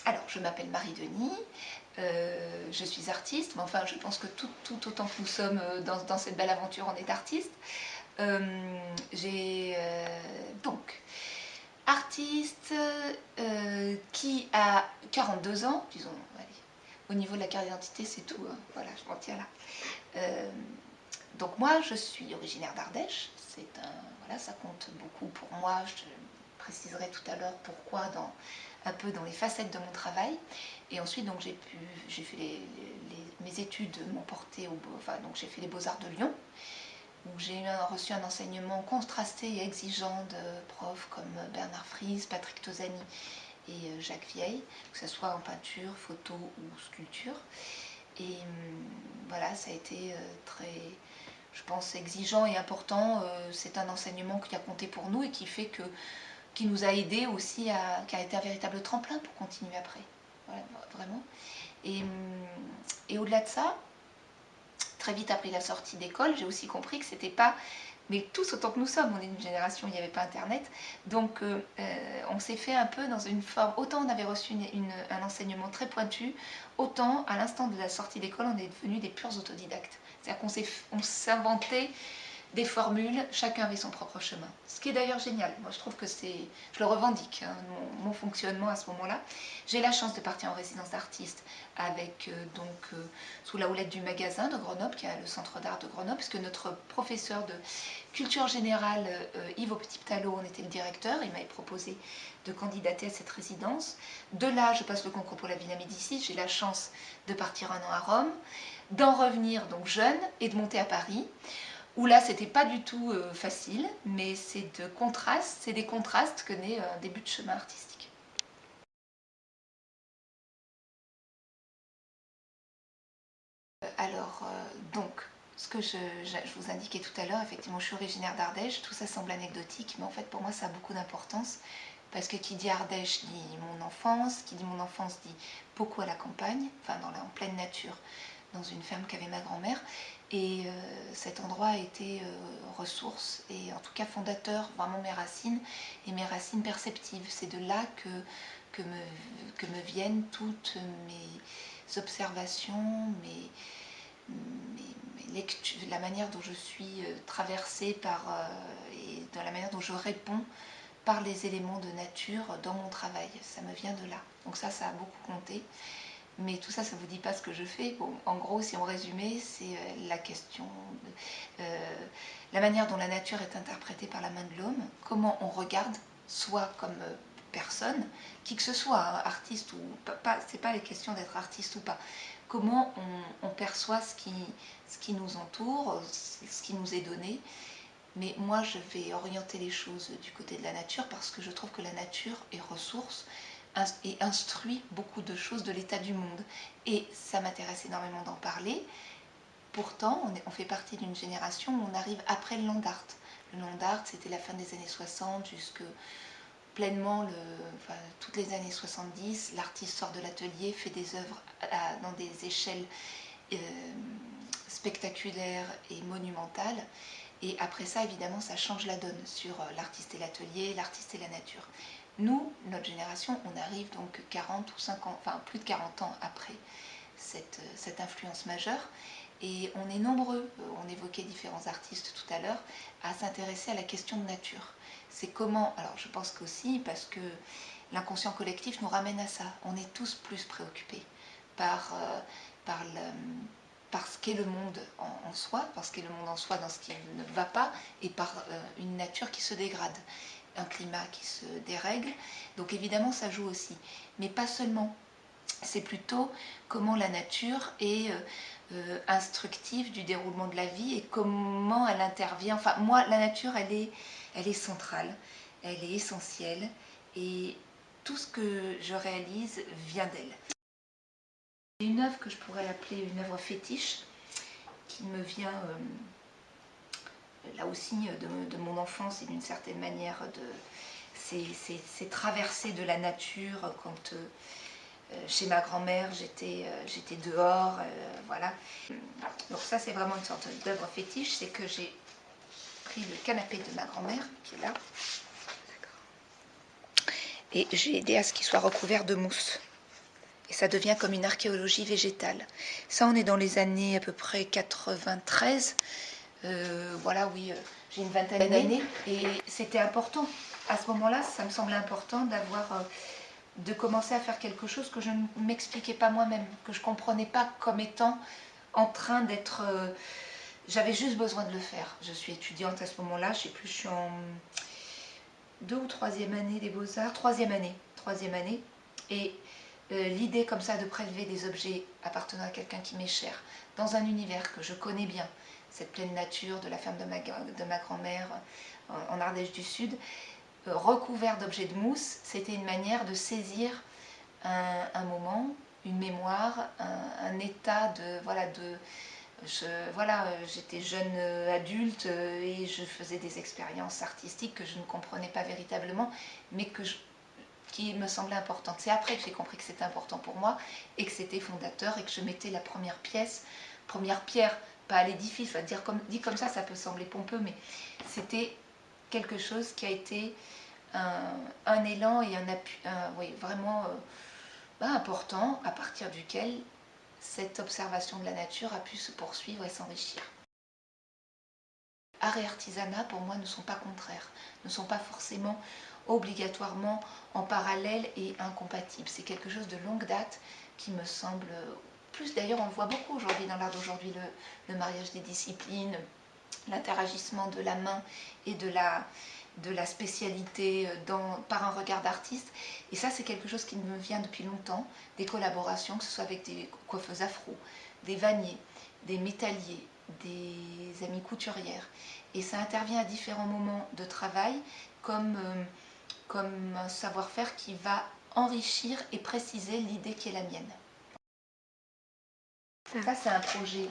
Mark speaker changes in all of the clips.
Speaker 1: Alors, je m'appelle Marie-Denis, je suis artiste, mais enfin, je pense que tout autant que nous sommes dans cette belle aventure, on est artiste. Donc, artiste qui a 42 ans, disons, allez, au niveau de la carte d'identité, c'est tout, hein, voilà, je m'en tiens là. Donc moi, je suis originaire d'Ardèche, voilà, ça compte beaucoup pour moi, je préciserai tout à l'heure pourquoi un peu dans les facettes de mon travail. Et ensuite, donc j'ai fait mes études m'ont porté donc j'ai fait les Beaux-Arts de Lyon, où j'ai reçu un enseignement contrasté et exigeant de profs comme Bernard Fries, Patrick Tosani et Jacques Vieille, que ce soit en peinture, photo ou sculpture. Et voilà, ça a été très, je pense, exigeant et important. C'est un enseignement qui a compté pour nous et qui nous a aidés aussi, qui a été un véritable tremplin pour continuer après. Voilà, vraiment. Et au-delà de ça, très vite après la sortie d'école, j'ai aussi compris que c'était pas, mais tous autant que nous sommes, on est une génération où il n'y avait pas Internet, donc on s'est fait un peu dans une forme, autant on avait reçu un enseignement très pointu, autant à l'instant de la sortie d'école, on est devenus des purs autodidactes. C'est-à-dire qu'on s'inventait des formules, chacun avait son propre chemin. Ce qui est d'ailleurs génial. Moi, je trouve que je le revendique, hein, mon fonctionnement à ce moment-là. J'ai la chance de partir en résidence d'artiste avec, sous la houlette du magasin de Grenoble, qui est le centre d'art de Grenoble, puisque notre professeur de culture générale, Yves Petit-Talot, en était le directeur. Il m'avait proposé de candidater à cette résidence. De là, je passe le concours pour la Villa Médicis. J'ai la chance de partir 1 an à Rome, d'en revenir donc jeune et de monter à Paris, où là, c'était pas du tout facile, mais c'est des contrastes que naît un début de chemin artistique. Alors, donc, ce que je vous indiquais tout à l'heure, effectivement, je suis originaire d'Ardèche, tout ça semble anecdotique, mais en fait, pour moi, ça a beaucoup d'importance, parce que qui dit Ardèche dit mon enfance, qui dit mon enfance dit beaucoup à la campagne, enfin, en pleine nature, dans une ferme qu'avait ma grand-mère. Et cet endroit a été ressource et en tout cas fondateur, vraiment mes racines et mes racines perceptives. C'est de là que me viennent toutes mes observations, mes lectures, la manière dont je suis traversée et dans la manière dont je réponds par les éléments de nature dans mon travail. Ça me vient de là. Donc ça a beaucoup compté. Mais tout ça, ça ne vous dit pas ce que je fais. Bon, en gros, si on résumait, c'est la question, la manière dont la nature est interprétée par la main de l'homme, comment on regarde, soit comme personne, qui que ce soit, hein, artiste ou pas, c'est pas les questions d'être artiste ou pas, comment on perçoit ce qui nous entoure, ce qui nous est donné. Mais moi, je vais orienter les choses du côté de la nature parce que je trouve que la nature est ressource et instruit beaucoup de choses de l'état du monde. Et ça m'intéresse énormément d'en parler. Pourtant, on fait partie d'une génération où on arrive après le land art. Le land art, c'était la fin des années 60 jusque pleinement toutes les années 70. L'artiste sort de l'atelier, fait des œuvres dans des échelles spectaculaires et monumentales. Et après ça, évidemment, ça change la donne sur l'artiste et l'atelier, l'artiste et la nature. Nous, notre génération, on arrive donc 40 ou 50, enfin plus de 40 ans après cette influence majeure. Et on est nombreux, on évoquait différents artistes tout à l'heure, à s'intéresser à la question de nature. C'est comment, alors je pense qu'aussi parce que l'inconscient collectif nous ramène à ça. On est tous plus préoccupés par ce qu'est le monde en soi, parce qu'est le monde en soi dans ce qui ne va pas, et par une nature qui se dégrade, un climat qui se dérègle. Donc évidemment, ça joue aussi. Mais pas seulement. C'est plutôt comment la nature est instructive du déroulement de la vie et comment elle intervient. Enfin, moi, la nature, elle est centrale, elle est essentielle, et tout ce que je réalise vient d'elle. Une œuvre que je pourrais appeler une œuvre fétiche, qui me vient là aussi de mon enfance et d'une certaine manière ces traversées de la nature quand chez ma grand-mère j'étais dehors, voilà. Donc ça c'est vraiment une sorte d'œuvre fétiche, c'est que j'ai pris le canapé de ma grand-mère qui est là et j'ai aidé à ce qu'il soit recouvert de mousse. et ça devient comme une archéologie végétale. Ça, on est dans les années à peu près 93. Voilà, oui, j'ai une vingtaine d'années et c'était important. À ce moment-là, ça me semblait important de commencer à faire quelque chose que je ne m'expliquais pas moi-même, que je ne comprenais pas comme étant en train d'être... j'avais juste besoin de le faire. Je suis étudiante à ce moment-là, je ne sais plus, je suis en 2e ou 3e année des Beaux-Arts, 3e année, et l'idée comme ça de prélever des objets appartenant à quelqu'un qui m'est cher, dans un univers que je connais bien, cette pleine nature de la ferme de ma grand-mère en Ardèche du Sud, recouvert d'objets de mousse, c'était une manière de saisir un moment, une mémoire, un état de... j'étais jeune adulte et je faisais des expériences artistiques que je ne comprenais pas véritablement, mais qui me semblaient importantes. C'est après que j'ai compris que c'était important pour moi et que c'était fondateur et que je mettais la première pierre, pas à l'édifice. Dit comme ça peut sembler pompeux, mais c'était quelque chose qui a été un élan et un appui, oui, vraiment important, à partir duquel cette observation de la nature a pu se poursuivre et s'enrichir. Art et artisanat, pour moi, ne sont pas contraires, ne sont pas forcément obligatoirement en parallèle et incompatibles. C'est quelque chose de longue date qui me semble, plus d'ailleurs on le voit beaucoup aujourd'hui dans l'art d'aujourd'hui, le mariage des disciplines, l'interagissement de la main et de la spécialité par un regard d'artiste. Et ça, c'est quelque chose qui me vient depuis longtemps, des collaborations, que ce soit avec des coiffeuses afro, des vanniers, des métalliers, des amies couturières. Et ça intervient à différents moments de travail comme un savoir-faire qui va enrichir et préciser l'idée qui est la mienne. Ça, c'est un projet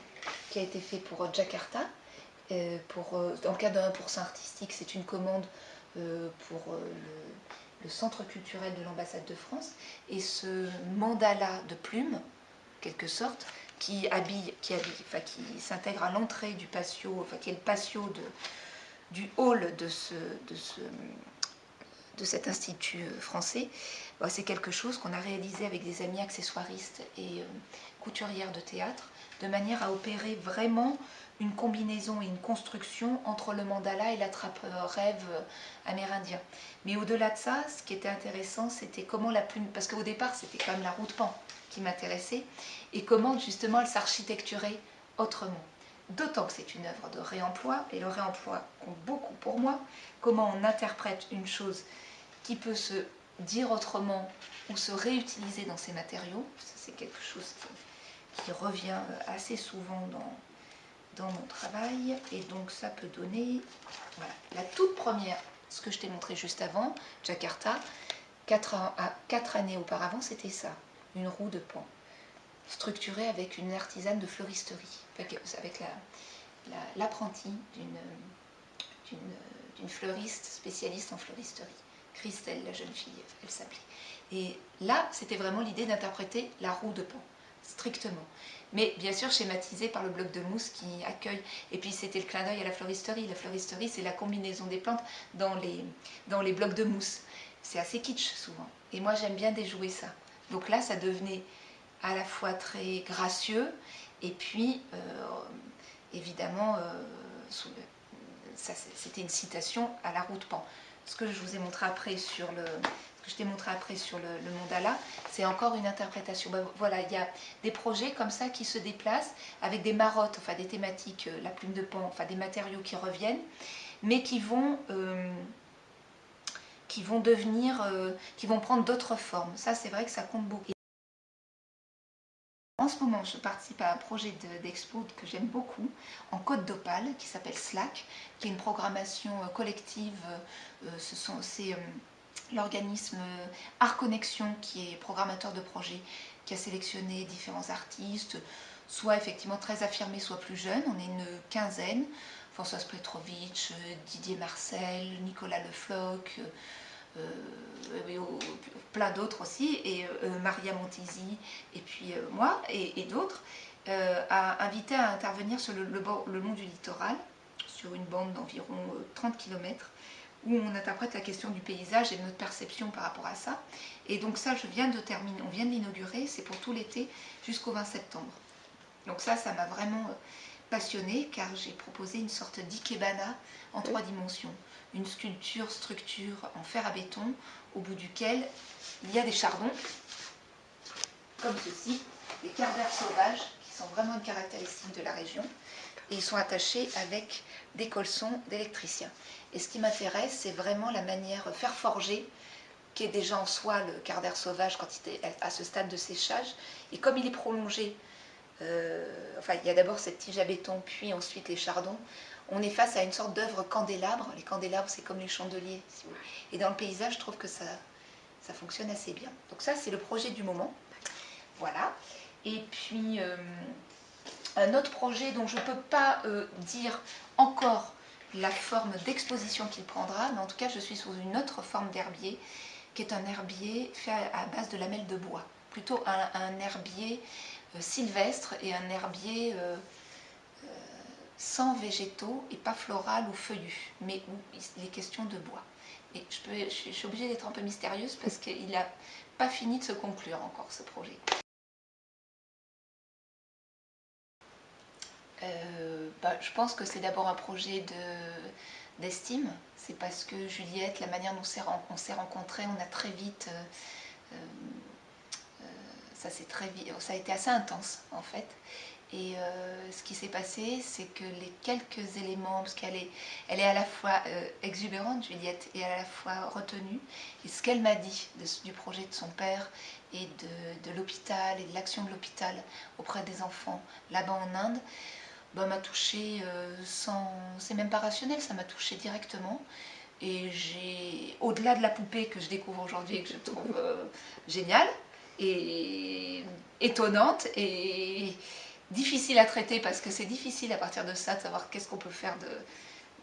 Speaker 1: qui a été fait pour Jakarta. Dans le cadre de 1% artistique, c'est une commande pour le centre culturel de l'ambassade de France. Et ce mandala de plumes, quelque sorte, qui s'intègre à l'entrée du patio, qui est le patio du hall de cet institut français, c'est quelque chose qu'on a réalisé avec des amis accessoiristes et couturières de théâtre, de manière à opérer vraiment une combinaison et une construction entre le mandala et l'attrape-rêve amérindien. Mais au-delà de ça, ce qui était intéressant, c'était comment la plume, parce qu'au départ, c'était quand même la roue de Pan qui m'intéressait, et comment justement elle s'architecturait autrement. D'autant que c'est une œuvre de réemploi, et le réemploi compte beaucoup pour moi. Comment on interprète une chose qui peut se dire autrement ou se réutiliser dans ses matériaux, c'est quelque chose qui revient assez souvent dans mon travail, et donc ça peut donner, voilà, la toute première, ce que je t'ai montré juste avant, Jakarta, 4 années auparavant, c'était ça, une roue de Pan, structurée avec une artisane de fleuristerie, avec l'apprentie d'une fleuriste spécialiste en fleuristerie. Christelle, la jeune fille, elle s'appelait. Et là, c'était vraiment l'idée d'interpréter la roue de Pan, strictement. Mais bien sûr schématisé par le bloc de mousse qui accueille. Et puis c'était le clin d'œil à la fleuristerie. La fleuristerie, c'est la combinaison des plantes dans les blocs de mousse. C'est assez kitsch souvent. Et moi, j'aime bien déjouer ça. Donc là, ça devenait à la fois très gracieux, et puis, évidemment, c'était une citation à la roue de Pan. Ce que je vous ai montré après sur le mandala, c'est encore une interprétation. Voilà, il y a des projets comme ça qui se déplacent avec des marottes, enfin des thématiques, la plume de Pan, enfin des matériaux qui reviennent, mais qui vont prendre d'autres formes. Ça, c'est vrai que ça compte beaucoup. En ce moment, je participe à un projet d'expo que j'aime beaucoup, en Côte d'Opale, qui s'appelle Slack, qui est une programmation collective. C'est l'organisme Art Connexion, qui est programmateur de projets, qui a sélectionné différents artistes, soit effectivement très affirmés, soit plus jeunes. On est une quinzaine, Françoise Petrovitch, Didier Marcel, Nicolas Le Floch, plein d'autres aussi, et Maria Montesi, et puis moi, et d'autres, a invité à intervenir sur le long du littoral, sur une bande d'environ 30 km, où on interprète la question du paysage et de notre perception par rapport à ça. Et donc ça, on vient de l'inaugurer, c'est pour tout l'été jusqu'au 20 septembre. Donc ça m'a vraiment passionnée, car j'ai proposé une sorte d'ikebana en 3 dimensions. Une structure en fer à béton, au bout duquel il y a des chardons, comme ceci, des cardères sauvages, qui sont vraiment une caractéristique de la région, et ils sont attachés avec des colsons d'électriciens. Et ce qui m'intéresse, c'est vraiment la manière fer forgé, qui est déjà en soi le cardère sauvage quand il est à ce stade de séchage, et comme il est prolongé, il y a d'abord cette tige à béton, puis ensuite les chardons, on est face à une sorte d'œuvre candélabre. Les candélabres, c'est comme les chandeliers, si vous voulez. Et dans le paysage, je trouve que ça fonctionne assez bien. Donc ça, c'est le projet du moment. Voilà. Et puis, un autre projet dont je ne peux pas dire encore la forme d'exposition qu'il prendra, mais en tout cas, je suis sous une autre forme d'herbier, qui est un herbier fait à base de lamelles de bois. Plutôt un herbier sylvestre et un herbier sans végétaux et pas floral ou feuillu, mais où il est question de bois. Et je suis obligée d'être un peu mystérieuse parce qu'il n'a pas fini de se conclure encore, ce projet. Je pense que c'est d'abord un projet d'estime. C'est parce que Juliette, la manière dont on s'est rencontrés, on a très vite... ça a été assez intense, en fait. Et ce qui s'est passé, c'est que les quelques éléments, parce qu'elle est à la fois exubérante, Juliette, et à la fois retenue, et ce qu'elle m'a dit du projet de son père et de l'hôpital et de l'action de l'hôpital auprès des enfants là-bas en Inde, m'a touchée c'est même pas rationnel, ça m'a touchée directement. Et au-delà de la poupée que je découvre aujourd'hui et que je trouve géniale et étonnante et difficile à traiter, parce que c'est difficile à partir de ça de savoir qu'est-ce qu'on peut faire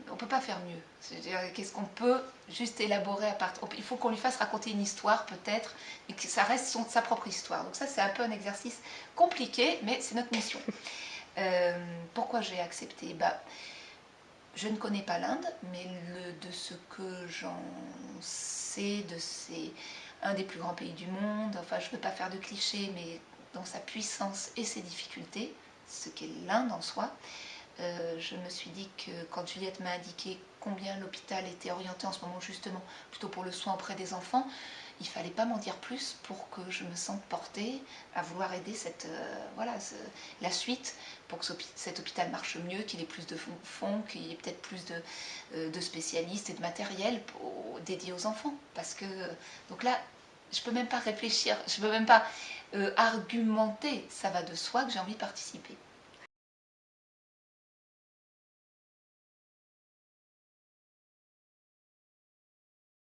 Speaker 1: on ne peut pas faire mieux. C'est-à-dire, qu'est-ce qu'on peut juste élaborer à partir... Il faut qu'on lui fasse raconter une histoire peut-être, et que ça reste sa propre histoire. Donc ça, c'est un peu un exercice compliqué, mais c'est notre mission. Pourquoi j'ai accepté? Je ne connais pas l'Inde, mais de ce que j'en sais, c'est un des plus grands pays du monde. Enfin, je ne veux pas faire de clichés, mais dans sa puissance et ses difficultés, ce qu'est l'Inde en soi, je me suis dit que quand Juliette m'a indiqué combien l'hôpital était orienté en ce moment justement plutôt pour le soin auprès des enfants, il ne fallait pas m'en dire plus pour que je me sente portée à vouloir aider la suite, pour que cet hôpital marche mieux, qu'il ait plus de fonds, qu'il y ait peut-être plus de spécialistes et de matériel dédié aux enfants. Parce que, donc là, je ne peux même pas réfléchir, je ne peux même pas argumenter, ça va de soi que j'ai envie de participer.